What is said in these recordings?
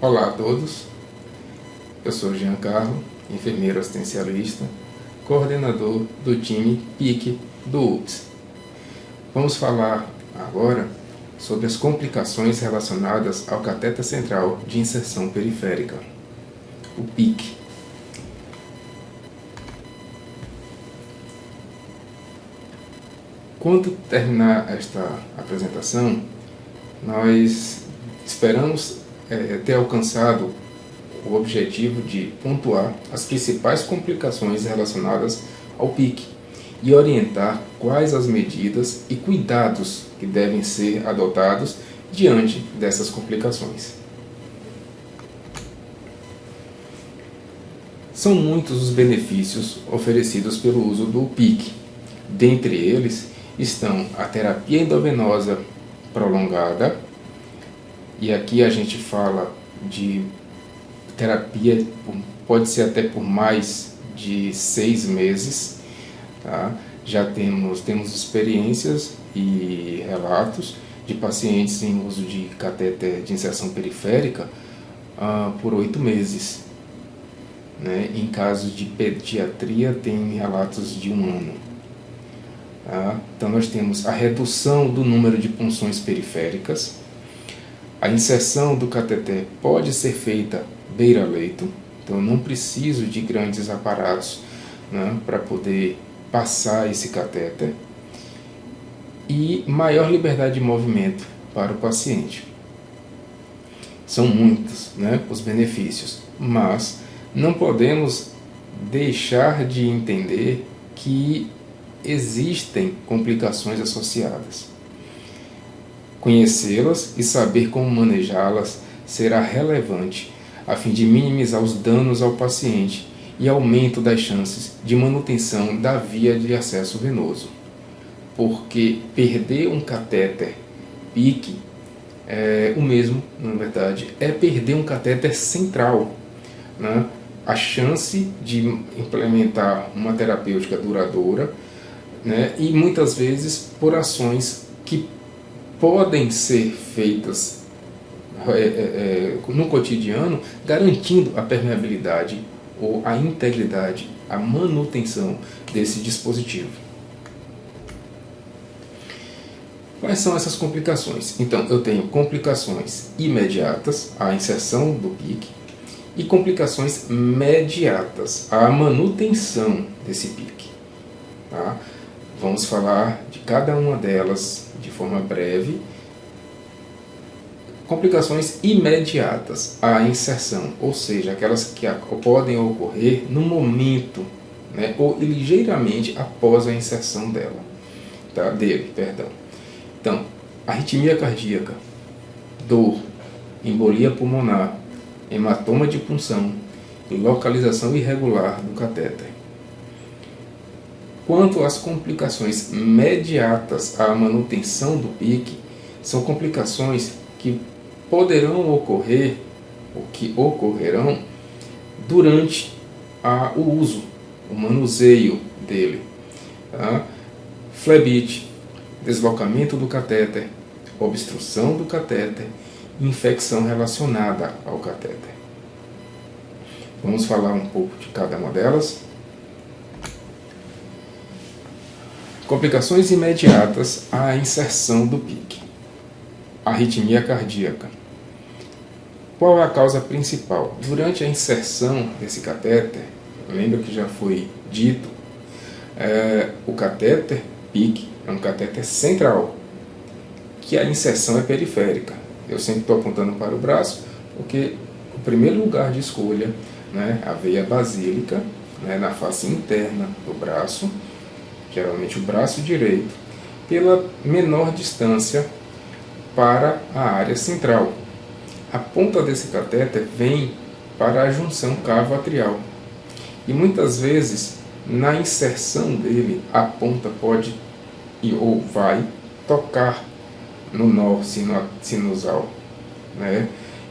Olá a todos, eu sou Giancarlo, enfermeiro assistencialista, coordenador do time PIC do UPS. Vamos falar agora sobre as complicações relacionadas ao cateter central de inserção periférica, o PIC. Quando terminar esta apresentação, nós esperamos ter alcançado o objetivo de pontuar as principais complicações relacionadas ao PIC e orientar quais as medidas e cuidados que devem ser adotados diante dessas complicações. São muitos os benefícios oferecidos pelo uso do PIC. Dentre eles estão a terapia endovenosa prolongada, e aqui a gente fala de terapia, pode ser até por mais de 6 meses, tá? Já temos experiências e relatos de pacientes em uso de catéter de inserção periférica por 8 meses. Né? Em casos de pediatria, tem relatos de 1 ano. Tá? Então, nós temos a redução do número de punções periféricas. A inserção do cateter pode ser feita beira-leito, então eu não preciso de grandes aparatos, né, para poder passar esse cateter. E maior liberdade de movimento para o paciente. São muitos, né, os benefícios, mas não podemos deixar de entender que existem complicações associadas. Conhecê-las e saber como manejá-las será relevante a fim de minimizar os danos ao paciente e aumento das chances de manutenção da via de acesso venoso. Porque perder um catéter PIC o mesmo, na verdade, é perder um catéter central, né? A chance de implementar uma terapêutica duradoura, né? E muitas vezes por ações que podem ser feitas no cotidiano, garantindo a permeabilidade ou a integridade, a manutenção desse dispositivo. Quais são essas complicações? Então, eu tenho complicações imediatas, a inserção do PIC, e complicações mediatas, a manutenção desse PIC. Tá? Vamos falar de cada uma delas de forma breve. Complicações imediatas, a inserção, ou seja, aquelas que podem ocorrer no momento, né, ou ligeiramente após a inserção dele. Então, arritmia cardíaca, dor, embolia pulmonar, hematoma de punção e localização irregular do catéter. Quanto às complicações mediatas à manutenção do PIC, são complicações que poderão ocorrer, ou que ocorrerão, durante o uso, o manuseio dele. Tá? Flebite, deslocamento do catéter, obstrução do catéter, infecção relacionada ao catéter. Vamos falar um pouco de cada uma delas. Complicações imediatas à inserção do PIC. Arritmia cardíaca. Qual é a causa principal? Durante a inserção desse catéter, lembra que já foi dito, o catéter PIC é um catéter central, que a inserção é periférica. Eu sempre estou apontando para o braço, porque o primeiro lugar de escolha, né, a veia basílica, né, na face interna do braço, geralmente o braço direito, pela menor distância para a área central. A ponta desse catéter vem para a junção cavo-atrial. E muitas vezes, na inserção dele, a ponta pode ou vai tocar no nó sinusal, né?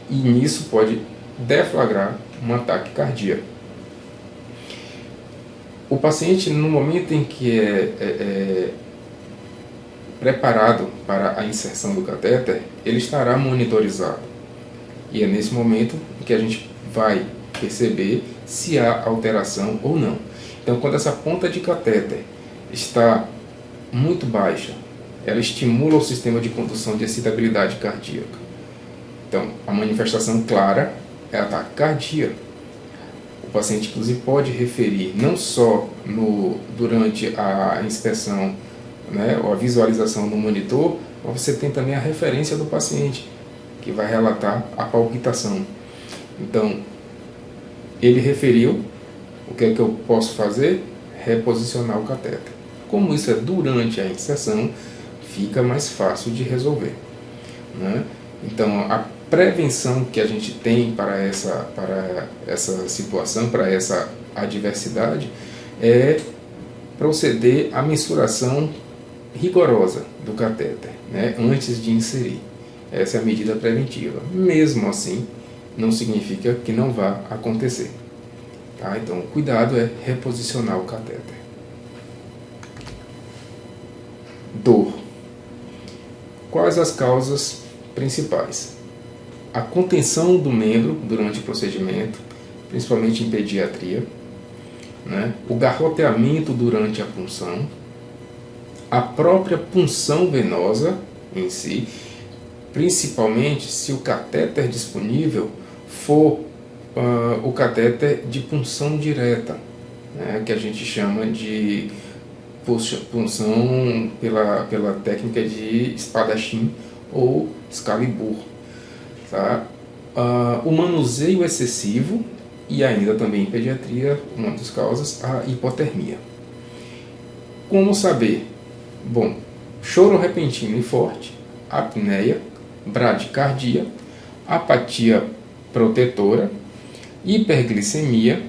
E nisso pode deflagrar um ataque cardíaco. O paciente, no momento em que é preparado para a inserção do catéter, ele estará monitorizado. E é nesse momento que a gente vai perceber se há alteração ou não. Então, quando essa ponta de catéter está muito baixa, ela estimula o sistema de condução de excitabilidade cardíaca. Então, a manifestação clara é ataque cardíaco. O paciente, inclusive, pode referir não só durante a inspeção, né, ou a visualização no monitor, mas você tem também a referência do paciente, que vai relatar a palpitação. Então, ele referiu, o que é que eu posso fazer? Reposicionar o catéter. Como isso é durante a inserção, fica mais fácil de resolver, né? Então, a prevenção que a gente tem para essa situação, para essa adversidade, é proceder à mensuração rigorosa do catéter, né, antes de inserir. Essa é a medida preventiva. Mesmo assim, não significa que não vá acontecer. Tá? Então, o cuidado é reposicionar o catéter. Dor. Quais as causas principais? A contenção do membro durante o procedimento, principalmente em pediatria, né? O garroteamento durante a punção, a própria punção venosa em si, principalmente se o catéter disponível for o catéter de punção direta, né? Que a gente chama de punção pela técnica de espadachim ou Excalibur. Tá? O manuseio excessivo e ainda também em pediatria, uma das causas, a hipotermia. Como saber? Bom, choro repentino e forte, apneia, bradicardia, apatia protetora, hiperglicemia,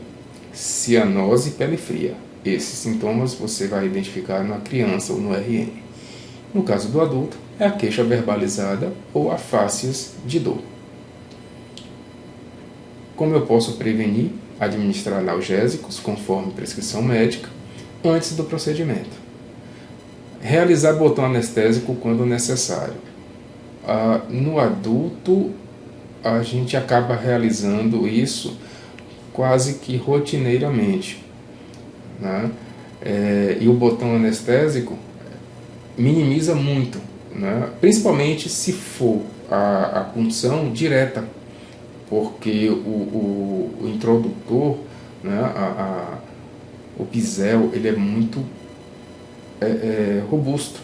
cianose e pele fria. Esses sintomas você vai identificar na criança ou no RN. No caso do adulto, é a queixa verbalizada ou afásias de dor. Como eu posso prevenir? Administrar analgésicos conforme prescrição médica antes do procedimento. Realizar botão anestésico quando necessário. No adulto, a gente acaba realizando isso quase que rotineiramente, né? E o botão anestésico minimiza muito, né? Principalmente se for a punção direta, porque o introdutor, né, o pisel, ele é muito robusto,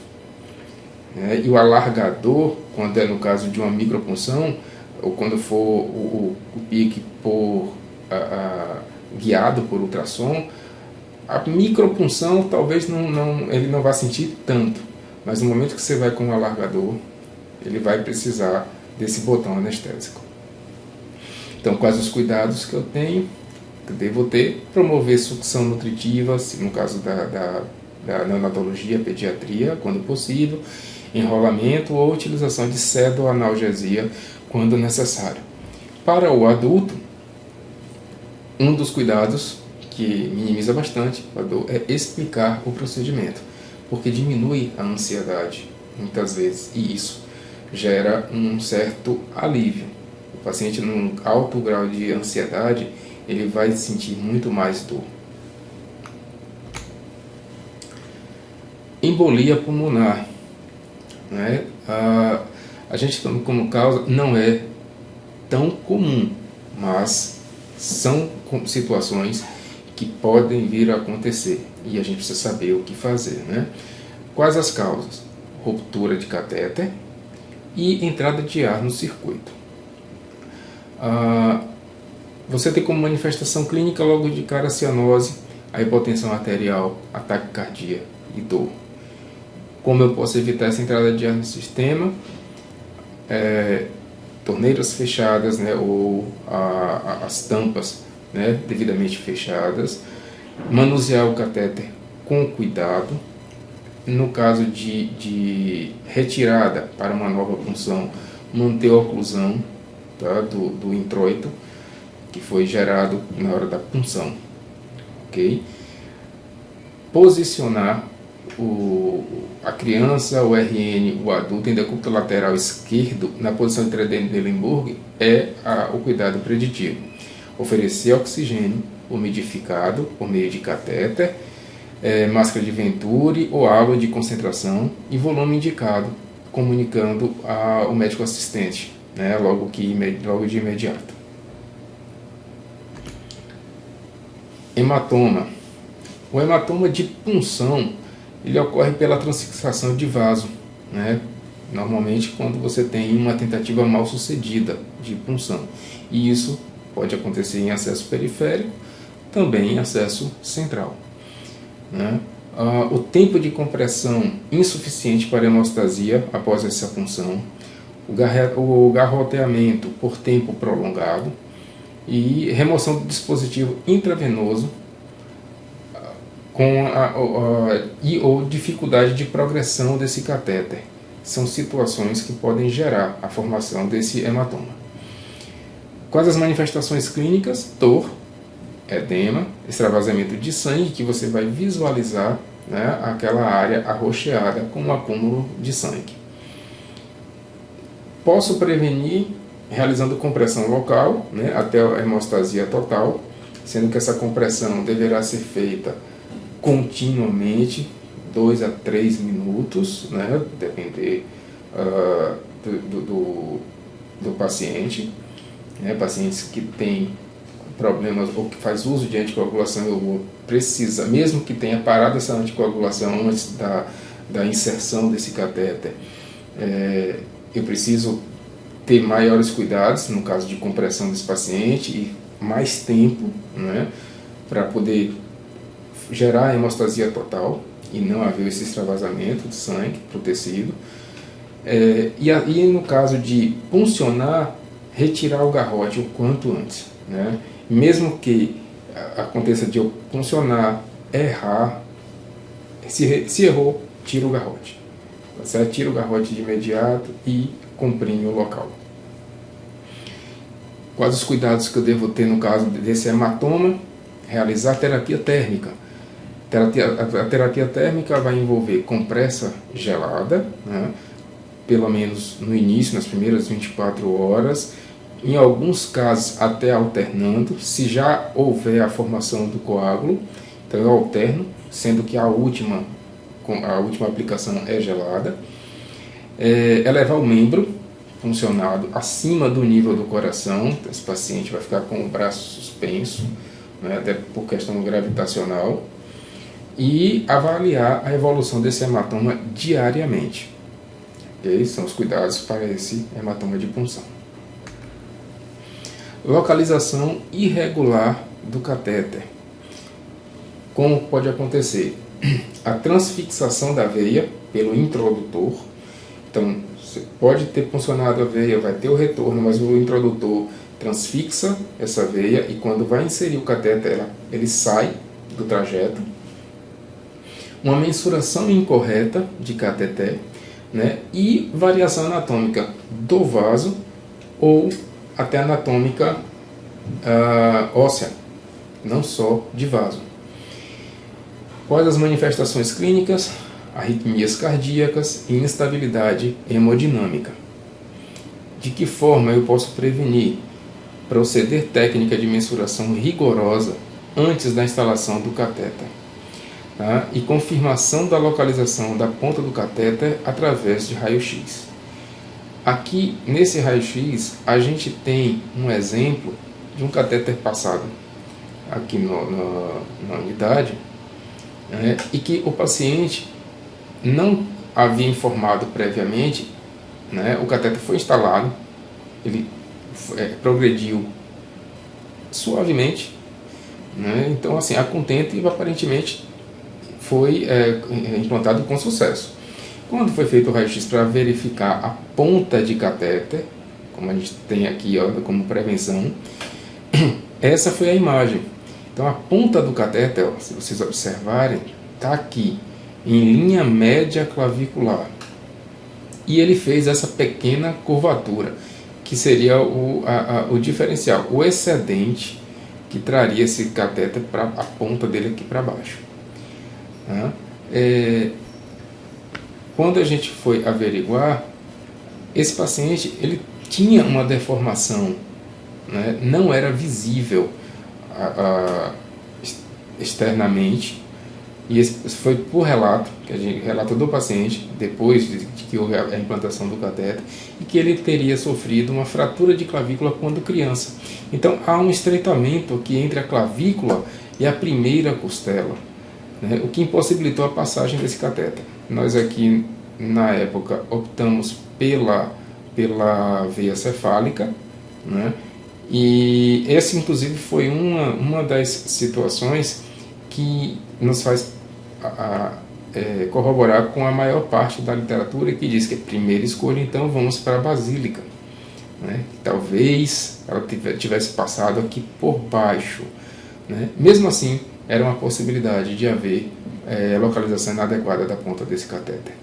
né? E o alargador, quando é no caso de uma micropunção, ou quando for o pique guiado por ultrassom, a micropunção talvez ele não vá sentir tanto, mas no momento que você vai com o alargador, ele vai precisar desse botão anestésico. Então, quais os cuidados que eu tenho, que eu devo ter? Promover sucção nutritiva, no caso da neonatologia, pediatria, quando possível, enrolamento ou utilização de pseudoanalgesia quando necessário. Para o adulto, um dos cuidados que minimiza bastante a dor é explicar o procedimento, porque diminui a ansiedade muitas vezes e isso gera um certo alívio. O paciente num alto grau de ansiedade, ele vai sentir muito mais dor. Embolia pulmonar, né? A gente como causa não é tão comum, mas são situações que podem vir a acontecer e a gente precisa saber o que fazer, né? Quais as causas? Ruptura de catéter e entrada de ar no circuito. Você tem como manifestação clínica logo de cara a cianose, a hipotensão arterial, ataque cardíaco e dor. Como eu posso evitar essa entrada de ar no sistema? Torneiras fechadas, né, ou as tampas, né, devidamente fechadas. Manusear o catéter com cuidado. No caso de retirada para uma nova punção, manter a oclusão, tá, do introito que foi gerado na hora da punção, ok? Posicionar a criança, o RN, o adulto em decúbito lateral esquerdo, na posição de Trendelenburg, é o cuidado preditivo. Oferecer oxigênio umidificado por meio de catéter, máscara de Venturi ou água de concentração e volume indicado, comunicando ao médico assistente, né, logo de imediato. Hematoma. O hematoma de punção, ele ocorre pela transfixação de vaso, né? Normalmente quando você tem uma tentativa mal sucedida de punção. E isso pode acontecer em acesso periférico, também em acesso central, né? O tempo de compressão insuficiente para hemostasia após essa punção, o garroteamento por tempo prolongado e remoção do dispositivo intravenoso ou dificuldade de progressão desse catéter. São situações que podem gerar a formação desse hematoma. Quais as manifestações clínicas? Dor, edema, extravasamento de sangue, que você vai visualizar, né, aquela área arroxeada com um acúmulo de sangue. Posso prevenir realizando compressão local, né, até a hemostasia total, sendo que essa compressão deverá ser feita continuamente, 2 a 3 minutos, né, depender do paciente. Né, pacientes que têm problemas ou que faz uso de anticoagulação, eu precisa, mesmo que tenha parado essa anticoagulação antes da inserção desse catéter, eu preciso ter maiores cuidados no caso de compressão desse paciente e mais tempo, né, para poder gerar a hemostasia total e não haver esse extravasamento de sangue para o tecido. E no caso de puncionar, retirar o garrote o quanto antes, né? Mesmo que aconteça de eu puncionar, errar, se errou, tira o garrote. Você tira o garrote de imediato e comprime o local. Quais os cuidados que eu devo ter no caso desse hematoma? Realizar terapia térmica. A terapia térmica vai envolver compressa gelada, né, pelo menos no início, nas primeiras 24 horas, em alguns casos até alternando, se já houver a formação do coágulo, então eu alterno, sendo que a última aplicação é gelada. Elevar o membro funcionado acima do nível do coração, esse paciente vai ficar com o braço suspenso, né, até por questão gravitacional, e avaliar a evolução desse hematoma diariamente. Esses são os cuidados para esse hematoma de punção. Localização irregular do catéter. Como pode acontecer? A transfixação da veia pelo introdutor. Então, você pode ter funcionado a veia, vai ter o retorno, mas o introdutor transfixa essa veia e quando vai inserir o catéter, ele sai do trajeto. Uma mensuração incorreta de cateter, né, e variação anatômica do vaso ou até anatômica óssea, não só de vaso. Quais as manifestações clínicas? Arritmias cardíacas e instabilidade hemodinâmica. De que forma eu posso prevenir? Proceder técnica de mensuração rigorosa antes da instalação do catéter. Tá? E confirmação da localização da ponta do catéter através de raio-x. Aqui, nesse raio-x, a gente tem um exemplo de um catéter passado aqui na unidade, né, e que o paciente não havia informado previamente, né, o catéter foi instalado, ele progrediu suavemente, né, então assim, a contento e aparentemente foi implantado com sucesso. Quando foi feito o raio-x para verificar a ponta de catéter, como a gente tem aqui, ó, como prevenção, essa foi a imagem. Então a ponta do catéter, ó, se vocês observarem, está aqui, em linha média clavicular. E ele fez essa pequena curvatura, que seria o diferencial, o excedente que traria esse catéter para a ponta dele aqui para baixo. Tá? quando a gente foi averiguar, esse paciente ele tinha uma deformação, né? Não era visível externamente, e esse foi por relato, que a gente relato do paciente, depois de que houve a implantação do catéter, e que ele teria sofrido uma fratura de clavícula quando criança. Então há um estreitamento aqui entre a clavícula e a primeira costela, né? O que impossibilitou a passagem desse catéter. Nós aqui, na época, optamos pela veia cefálica, né? E essa, inclusive, foi uma das situações que nos faz corroborar com a maior parte da literatura, que diz que a primeira escolha, então, vamos para a basílica, né? Talvez ela tivesse passado aqui por baixo, né? Mesmo assim, era uma possibilidade de haver localização inadequada da ponta desse catéter.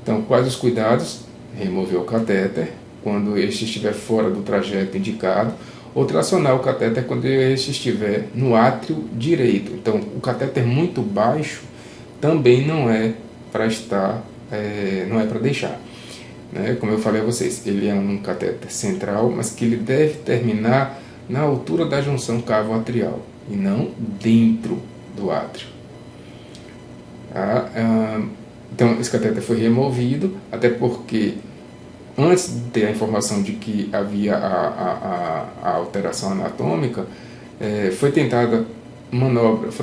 Então, quais os cuidados? Remover o catéter quando este estiver fora do trajeto indicado, ou tracionar o catéter quando este estiver no átrio direito. Então, o catéter muito baixo também não é para estar, não é para deixar, né? Como eu falei a vocês, ele é um catéter central, mas que ele deve terminar na altura da junção cavo-atrial e não dentro do átrio. Então, esse catéter foi removido, até porque antes de ter a informação de que havia a alteração anatômica, foram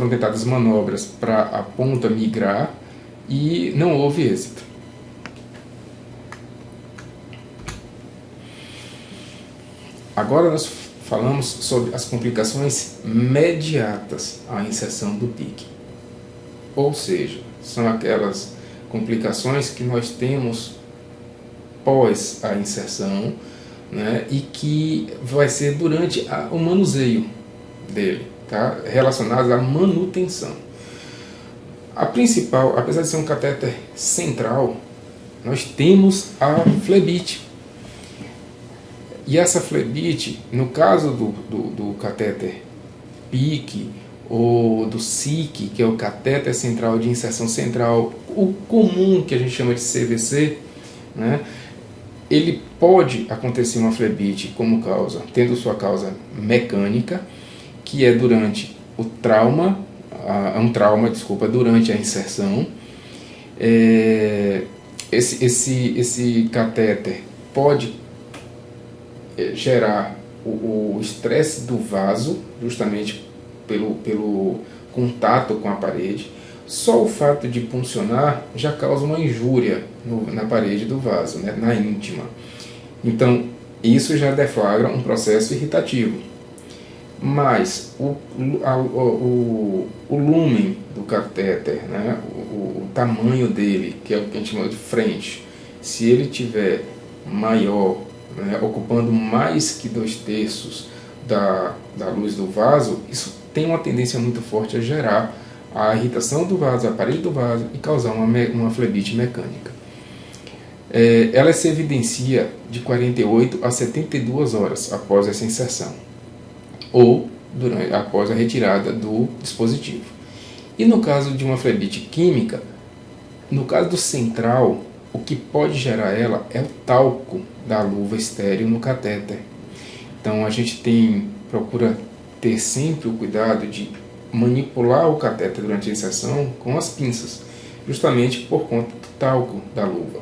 tentadas manobras para a ponta migrar e não houve êxito. Agora nós falamos sobre as complicações mediatas à inserção do PIC. Ou seja, são aquelas complicações que nós temos pós a inserção, né, e que vai ser durante o manuseio dele, tá, relacionadas à manutenção. A principal, apesar de ser um catéter central, nós temos a flebite. E essa flebite, no caso do catéter PIC ou do SIC, que é o catéter central de inserção central, o comum que a gente chama de CVC, né, ele pode acontecer uma flebite como causa, tendo sua causa mecânica, que é durante o trauma, durante a inserção. Esse catéter pode gerar o estresse do vaso, justamente pelo contato com a parede. Só o fato de puncionar já causa uma injúria na parede do vaso, né, na íntima. Então, isso já deflagra um processo irritativo. Mas o lumen do catéter, né, o tamanho dele, que é o que a gente chama de frente, se ele tiver maior, né, ocupando mais que 2/3 da luz do vaso, isso tem uma tendência muito forte a gerar a irritação do vaso, a parede do vaso, e causar uma flebite mecânica. Ela se evidencia de 48 a 72 horas após essa inserção, ou após a retirada do dispositivo. E no caso de uma flebite química, no caso do central, o que pode gerar ela é o talco da luva estéril no catéter. Então a gente procura ter sempre o cuidado de manipular o catéter durante a inserção com as pinças, justamente por conta do talco da luva,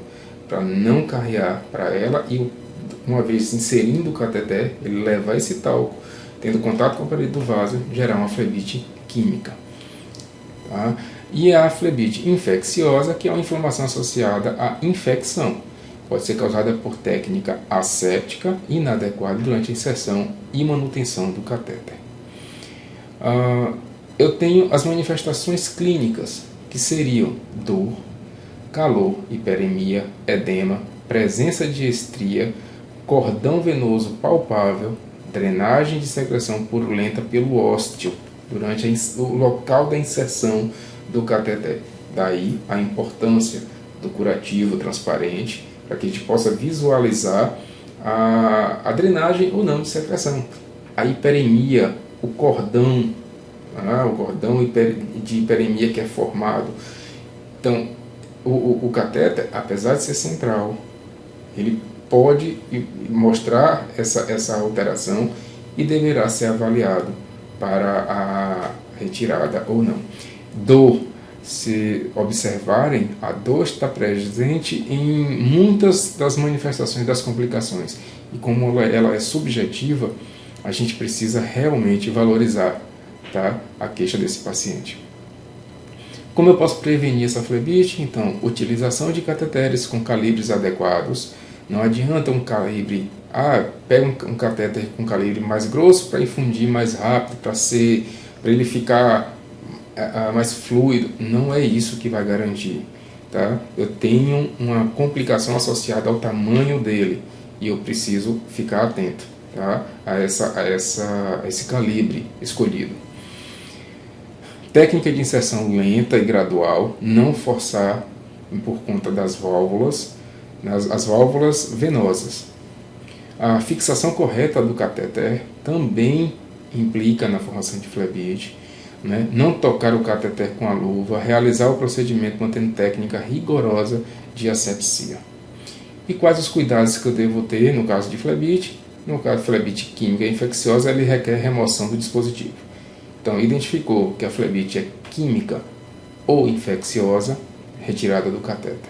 para não carrear para ela e, uma vez inserindo o catéter, ele levar esse talco, tendo contato com a parede do vaso, gerar uma flebite química. Tá? E a flebite infecciosa, que é uma inflamação associada à infecção. Pode ser causada por técnica asséptica inadequada durante a inserção e manutenção do catéter. Eu tenho as manifestações clínicas, que seriam dor, calor, hiperemia, edema, presença de estria, cordão venoso palpável, drenagem de secreção purulenta pelo ósteo durante o local da inserção do catéter. Daí a importância do curativo transparente, para que a gente possa visualizar a drenagem ou não de secreção. A hiperemia, o cordão de hiperemia que é formado. Então, o catéter, apesar de ser central, ele pode mostrar essa alteração e deverá ser avaliado para a retirada ou não. Dor, se observarem, a dor está presente em muitas das manifestações das complicações. E como ela é subjetiva, a gente precisa realmente valorizar, tá, a queixa desse paciente. Como eu posso prevenir essa flebite? Então, utilização de cateteres com calibres adequados. Não adianta um calibre, pega um catéter com calibre mais grosso para infundir mais rápido, para ele ficar mais fluido. Não é isso que vai garantir, tá? Eu tenho uma complicação associada ao tamanho dele e eu preciso ficar atento, tá, a esse calibre escolhido. Técnica de inserção lenta e gradual, não forçar por conta das válvulas, as válvulas venosas. A fixação correta do catéter também implica na formação de flebite, né? Não tocar o catéter com a luva, realizar o procedimento mantendo técnica rigorosa de asepsia. E quais os cuidados que eu devo ter no caso de flebite? No caso de flebite química e infecciosa, ele requer remoção do dispositivo. Então, identificou que a flebite é química ou infecciosa, retirada do catéter.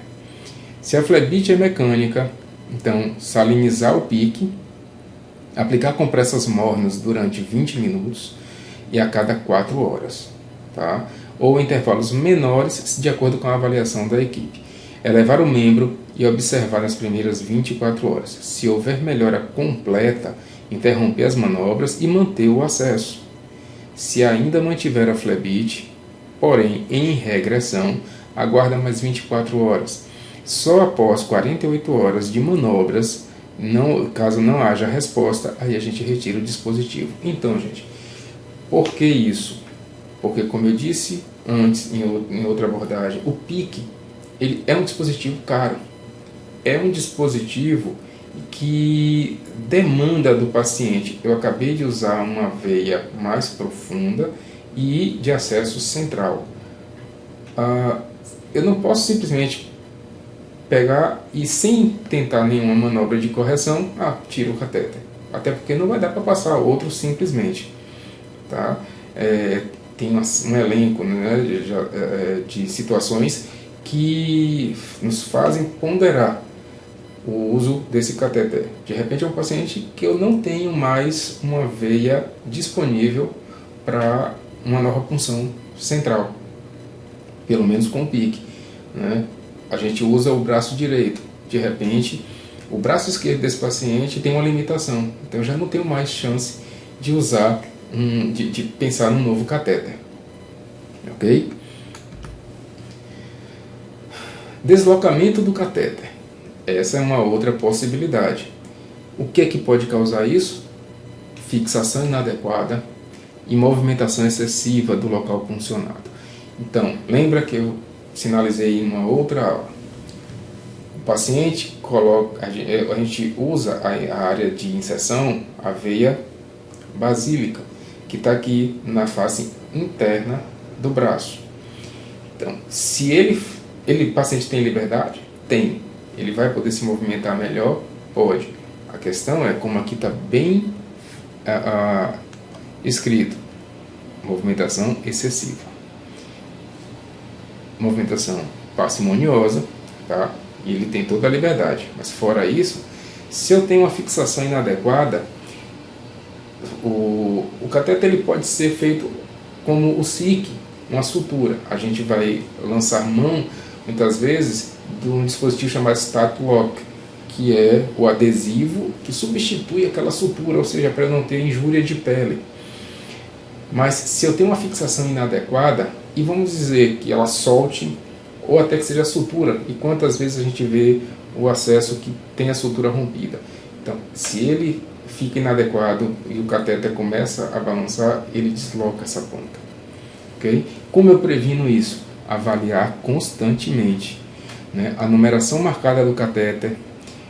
Se a flebite é mecânica, então salinizar o pique, aplicar compressas mornas durante 20 minutos e a cada 4 horas, tá? Ou intervalos menores, de acordo com a avaliação da equipe. Elevar o membro e observar nas primeiras 24 horas. Se houver melhora completa, interromper as manobras e manter o acesso. Se ainda mantiver a flebite, porém em regressão, aguarda mais 24 horas. Só após 48 horas de manobras, caso não haja resposta, aí a gente retira o dispositivo. Então, gente, por que isso? Porque, como eu disse antes, em outra abordagem, o PIC ele é um dispositivo caro. É um dispositivo que demanda do paciente. Eu acabei de usar uma veia mais profunda e de acesso central. Eu não posso simplesmente pegar e, sem tentar nenhuma manobra de correção, tiro o catéter. Até porque não vai dar para passar outro simplesmente. Tá? Tem um elenco, né, de situações que nos fazem ponderar o uso desse catéter. De repente é um paciente que eu não tenho mais uma veia disponível para uma nova punção central, pelo menos com o PIC, né? A gente usa o braço direito. De repente, o braço esquerdo desse paciente tem uma limitação. Então eu já não tenho mais chance de usar, de pensar num novo catéter. Ok? Deslocamento do catéter. Essa é uma outra possibilidade. O que é que pode causar isso? Fixação inadequada e movimentação excessiva do local puncionado. Então, lembra que eu sinalizei em uma outra aula. O paciente coloca, a gente usa a área de inserção, a veia basílica, que está aqui na face interna do braço. Então, se o paciente tem liberdade? Tem. Ele vai poder se movimentar melhor? Pode. A questão é, como aqui está bem escrito, movimentação excessiva. Movimentação parcimoniosa, tá? E ele tem toda a liberdade. Mas fora isso, se eu tenho uma fixação inadequada, o catéter ele pode ser feito como o SIC, uma sutura. A gente vai lançar mão, muitas vezes, de um dispositivo chamado Stat Lock, que é o adesivo que substitui aquela sutura, ou seja, para eu não ter injúria de pele. Mas se eu tenho uma fixação inadequada, e vamos dizer que ela solte, ou até que seja sutura, e quantas vezes a gente vê o acesso que tem a sutura rompida. Então, se ele fica inadequado e o catéter começa a balançar, ele desloca essa ponta. Okay? Como eu previno isso? Avaliar constantemente, né, a numeração marcada do catéter,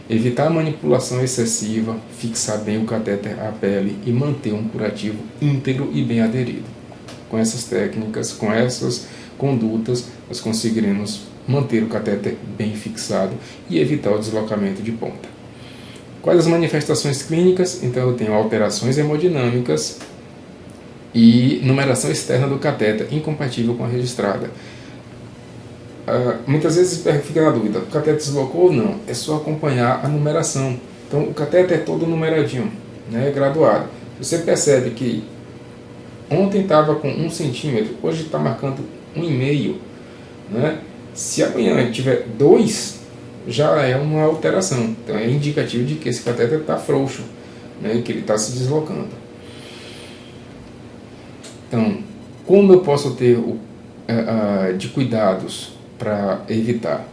evitar a manipulação excessiva, fixar bem o catéter à pele e manter um curativo íntegro e bem aderido. Com essas técnicas, com essas condutas, nós conseguiremos manter o catéter bem fixado e evitar o deslocamento de ponta. Quais as manifestações clínicas? Então eu tenho alterações hemodinâmicas e numeração externa do catéter incompatível com a registrada. Muitas vezes fica na dúvida, o catéter deslocou ou não? É só acompanhar a numeração. Então o catéter é todo numeradinho, né, graduado. Você percebe que ontem estava com 1 centímetro, hoje está marcando 1,5, né? Se amanhã tiver 2, já é uma alteração. Então é indicativo de que esse catéter está frouxo, né, que ele está se deslocando. Então, como eu posso ter de cuidados para evitar?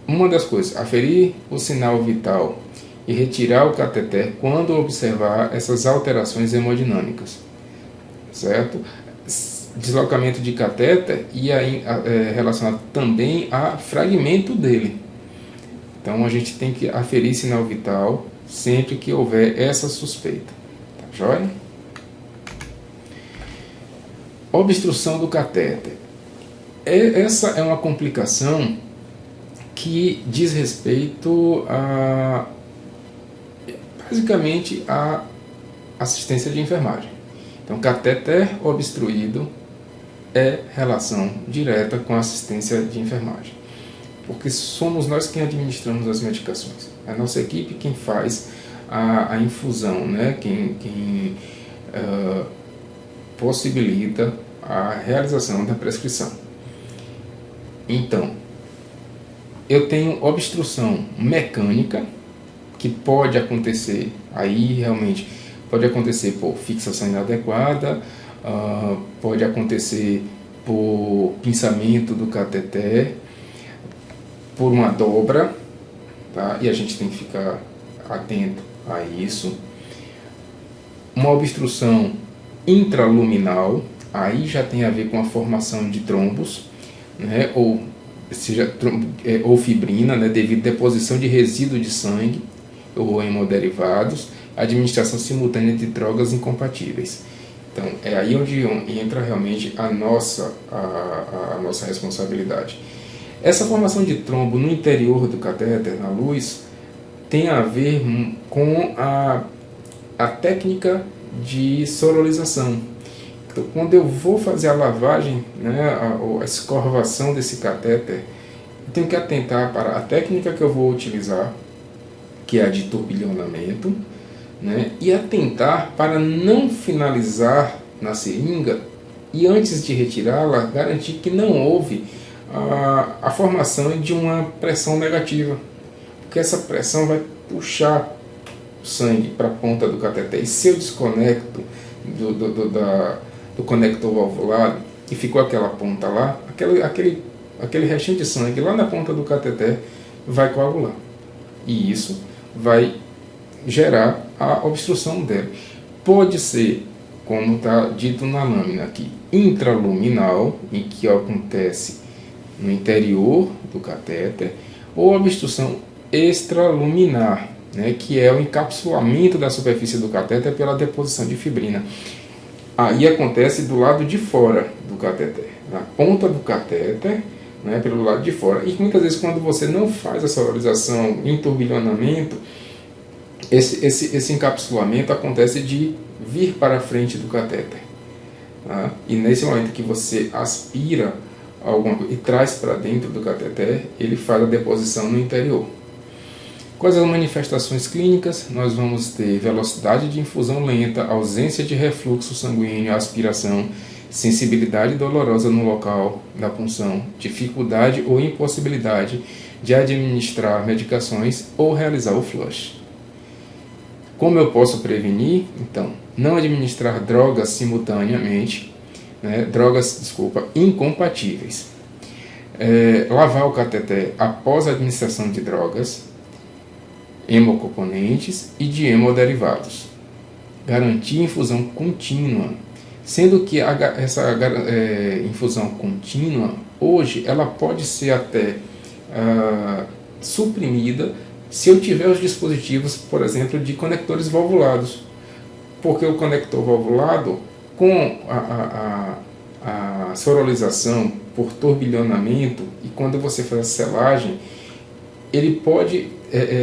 Uma das coisas, aferir o sinal vital e retirar o catéter quando observar essas alterações hemodinâmicas, certo? Deslocamento de catéter e aí relacionado também a fragmento dele. Então a gente tem que aferir sinal vital sempre que houver essa suspeita. Tá joia? Obstrução do catéter. Essa é uma complicação que diz respeito basicamente a assistência de enfermagem. Então, catéter obstruído é relação direta com a assistência de enfermagem, porque somos nós quem administramos as medicações. É a nossa equipe quem faz a infusão, né? quem possibilita a realização da prescrição. Então, eu tenho obstrução mecânica, que pode acontecer, aí realmente pode acontecer por fixação inadequada, pode acontecer por pinçamento do cateter, por uma dobra, tá? E a gente tem que ficar atento a isso. Uma obstrução intraluminal, aí já tem a ver com a formação de trombos, né? ou fibrina, né? Devido à deposição de resíduo de sangue ou hemoderivados, administração simultânea de drogas incompatíveis. Então, é aí onde entra realmente a nossa responsabilidade. Essa formação de trombo no interior do catéter, na luz, tem a ver com a técnica de sorolização. Então, quando eu vou fazer a lavagem, né, a escorvação desse catéter, eu tenho que atentar para a técnica que eu vou utilizar, que é a de turbilhonamento, né, e atentar para não finalizar na seringa e antes de retirá-la, garantir que não houve a formação de uma pressão negativa, porque essa pressão vai puxar o sangue para a ponta do cateter. E se eu desconecto do conector valvulado e ficou aquela ponta lá, aquele restinho de sangue lá na ponta do cateter vai coagular. E isso vai gerar a obstrução dele. Pode ser, como está dito na lâmina aqui, intraluminal, em que acontece no interior do catéter, ou obstrução extraluminar, né, que é o encapsulamento da superfície do catéter pela deposição de fibrina. Aí acontece do lado de fora do catéter, na ponta do catéter, né, pelo lado de fora. E muitas vezes, quando você não faz a sororização em turbilhonamento, esse encapsulamento acontece de vir para a frente do catéter, tá? E nesse momento que você aspira alguma coisa e traz para dentro do cateter, ele faz a deposição no interior. Quais as manifestações clínicas? Nós vamos ter velocidade de infusão lenta, ausência de refluxo sanguíneo, aspiração, sensibilidade dolorosa no local da punção, dificuldade ou impossibilidade de administrar medicações ou realizar o flush. Como eu posso prevenir? Então, não administrar drogas simultaneamente, né? Incompatíveis. Lavar o cateter após a administração de drogas, hemocomponentes e de hemoderivados. Garantir infusão contínua, sendo que essa infusão contínua, hoje, ela pode ser até suprimida se eu tiver os dispositivos, por exemplo, de conectores valvulados. Porque o conector valvulado, com a sorolização por turbilhonamento, e quando você faz a selagem, ele pode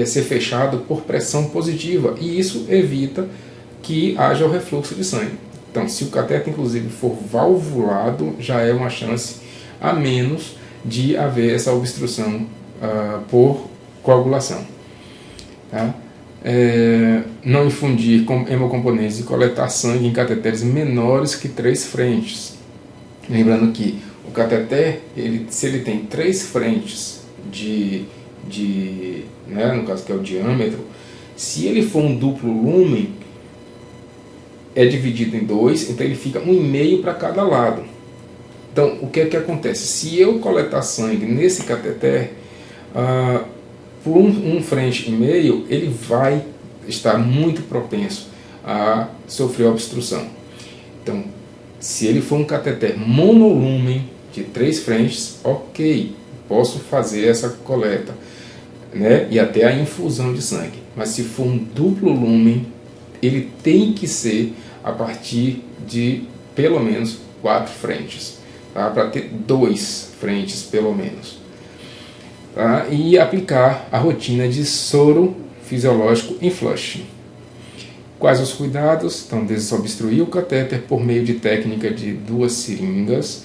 ser fechado por pressão positiva, e isso evita que haja o refluxo de sangue. Então, se o cateter, inclusive, for valvulado, já é uma chance a menos de haver essa obstrução por coagulação. Tá? Não infundir hemocomponentes e coletar sangue em cateteres menores que 3 frentes. Lembrando que o cateter, se ele tem 3 frentes no caso que é o diâmetro, se ele for um duplo lumen, é dividido em 2, então ele fica 1,5 para cada lado. Então, o que é que acontece? Se eu coletar sangue nesse cateter, por um frente e meio, ele vai estar muito propenso a sofrer obstrução. Então, se ele for um cateter monolumen de 3 frentes, ok, posso fazer essa coleta, né? E até a infusão de sangue. Mas se for um duplo lumen, ele tem que ser a partir de pelo menos 4 frentes, tá? Para ter 2 frentes pelo menos. Tá? E aplicar a rotina de soro fisiológico em flush. Quais os cuidados? Então, desobstruir o catéter por meio de técnica de 2 seringas,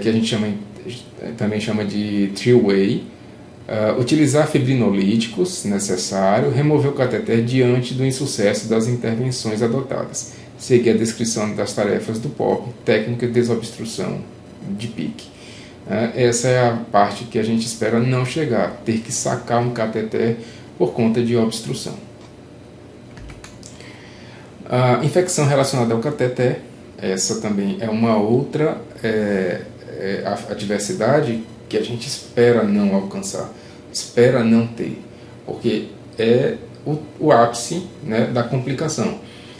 que a gente também chama de three-way. Utilizar fibrinolíticos, se necessário, remover o cateter diante do insucesso das intervenções adotadas. Seguir a descrição das tarefas do POP, técnica de desobstrução de PIC. Essa é a parte que a gente espera não chegar, ter que sacar um cateter por conta de obstrução. A infecção relacionada ao cateter, essa também é uma outra adversidade que a gente espera não alcançar, espera não ter, porque é o ápice, né, da complicação.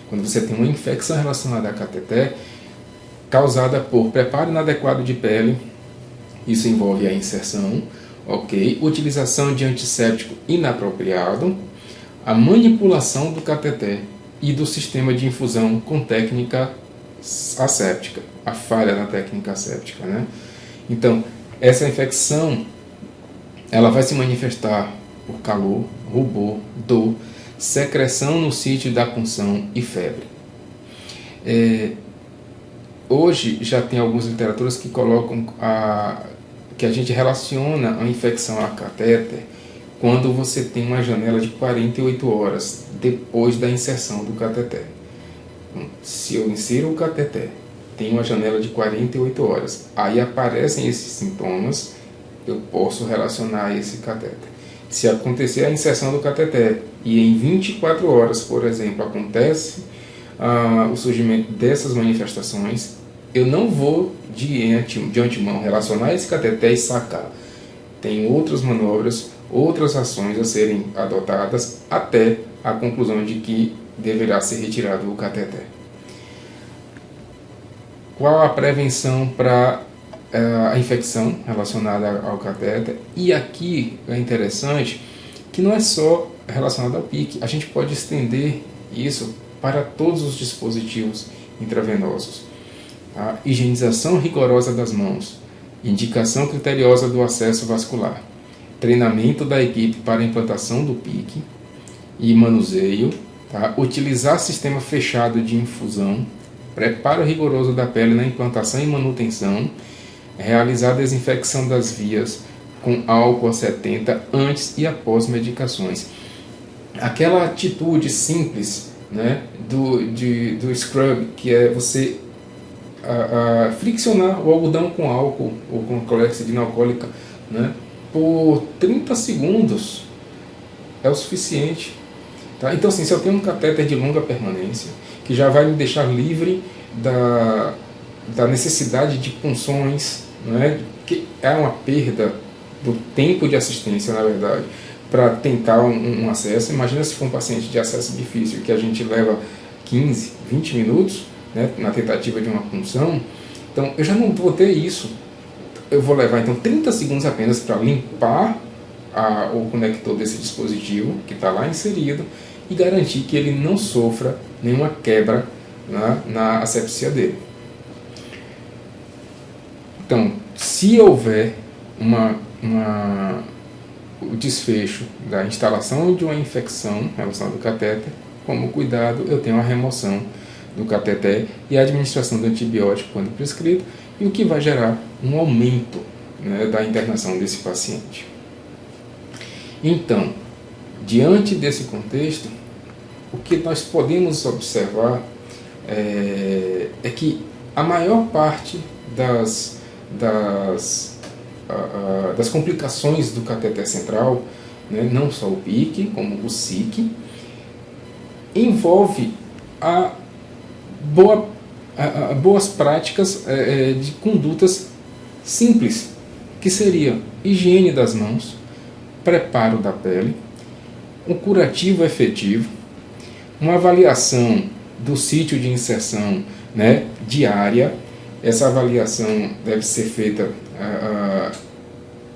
Quando você tem uma infecção relacionada a cateter, causada por preparo inadequado de pele, isso envolve a inserção, ok, utilização de antisséptico inapropriado, a manipulação do cateter e do sistema de infusão com técnica asséptica, a falha na técnica asséptica, né? Então, essa infecção, ela vai se manifestar por calor, rubor, dor, secreção no sítio da punção e febre. Hoje já tem algumas literaturas que colocam que a gente relaciona a infecção a catéter quando você tem uma janela de 48 horas depois da inserção do cateter. Se eu insiro o cateter, tem uma janela de 48 horas, aí aparecem esses sintomas, eu posso relacionar esse cateter. Se acontecer a inserção do cateter e em 24 horas, por exemplo, acontece o surgimento dessas manifestações, eu não vou de antemão relacionar esse cateter e sacar. Tem outras manobras, outras ações a serem adotadas até a conclusão de que deverá ser retirado o cateter. Qual a prevenção para a infecção relacionada ao cateter? E aqui é interessante que não é só relacionado ao PIC, a gente pode estender isso para todos os dispositivos intravenosos. A higienização rigorosa das mãos, indicação criteriosa do acesso vascular, treinamento da equipe para a implantação do PIC e manuseio, tá? Utilizar sistema fechado de infusão, preparo rigoroso da pele na implantação e manutenção, realizar a desinfecção das vias com álcool a 70 antes e após medicações. Aquela atitude simples, né, do scrub, que é você friccionar o algodão com álcool ou com clorexidina alcoólica, né, por 30 segundos é o suficiente. Tá? Então, assim, se eu tenho um catéter de longa permanência, que já vai me deixar livre da necessidade de punções, né, que é uma perda do tempo de assistência, na verdade, para tentar um acesso. Imagina se for um paciente de acesso difícil, que a gente leva 15, 20 minutos, né, na tentativa de uma punção. Então, eu já não vou ter isso. Eu vou levar, então, 30 segundos apenas para limpar o conector desse dispositivo, que está lá inserido, e garantir que ele não sofra nenhuma quebra na asepsia dele. Então, se houver o desfecho da instalação de uma infecção relacionada ao catéter, como cuidado eu tenho a remoção do cateter e a administração do antibiótico quando prescrito, e o que vai gerar um aumento, né, da internação desse paciente. Então, diante desse contexto, o que nós podemos observar é que a maior parte das complicações do cateter central, né, não só o PIC, como o SIC, envolve boas práticas de condutas simples, que seria higiene das mãos, preparo da pele, um curativo efetivo, uma avaliação do sítio de inserção, né, diária. Essa avaliação deve ser feita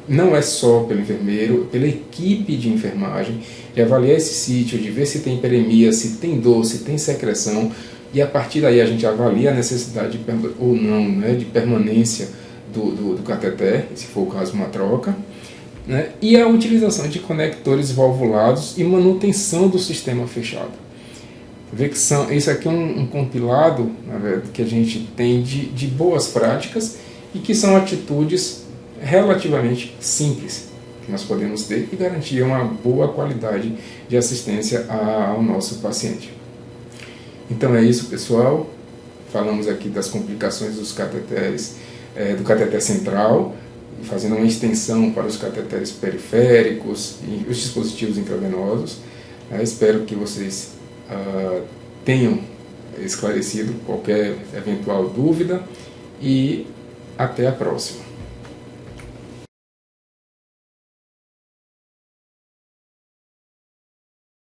não é só pelo enfermeiro, pela equipe de enfermagem, de avaliar esse sítio, de ver se tem hiperemia, se tem dor, se tem secreção, e a partir daí a gente avalia a necessidade ou não, né, de permanência do cateter, se for o caso uma troca, né, e a utilização de conectores valvulados e manutenção do sistema fechado. Vê que isso aqui é um compilado, na verdade, que a gente tem de boas práticas e que são atitudes relativamente simples que nós podemos ter e garantir uma boa qualidade de assistência ao nosso paciente. Então é isso, pessoal. Falamos aqui das complicações dos cateteres, do cateter central, fazendo uma extensão para os cateteres periféricos e os dispositivos intravenosos. Espero que vocês tenham esclarecido qualquer eventual dúvida e até a próxima.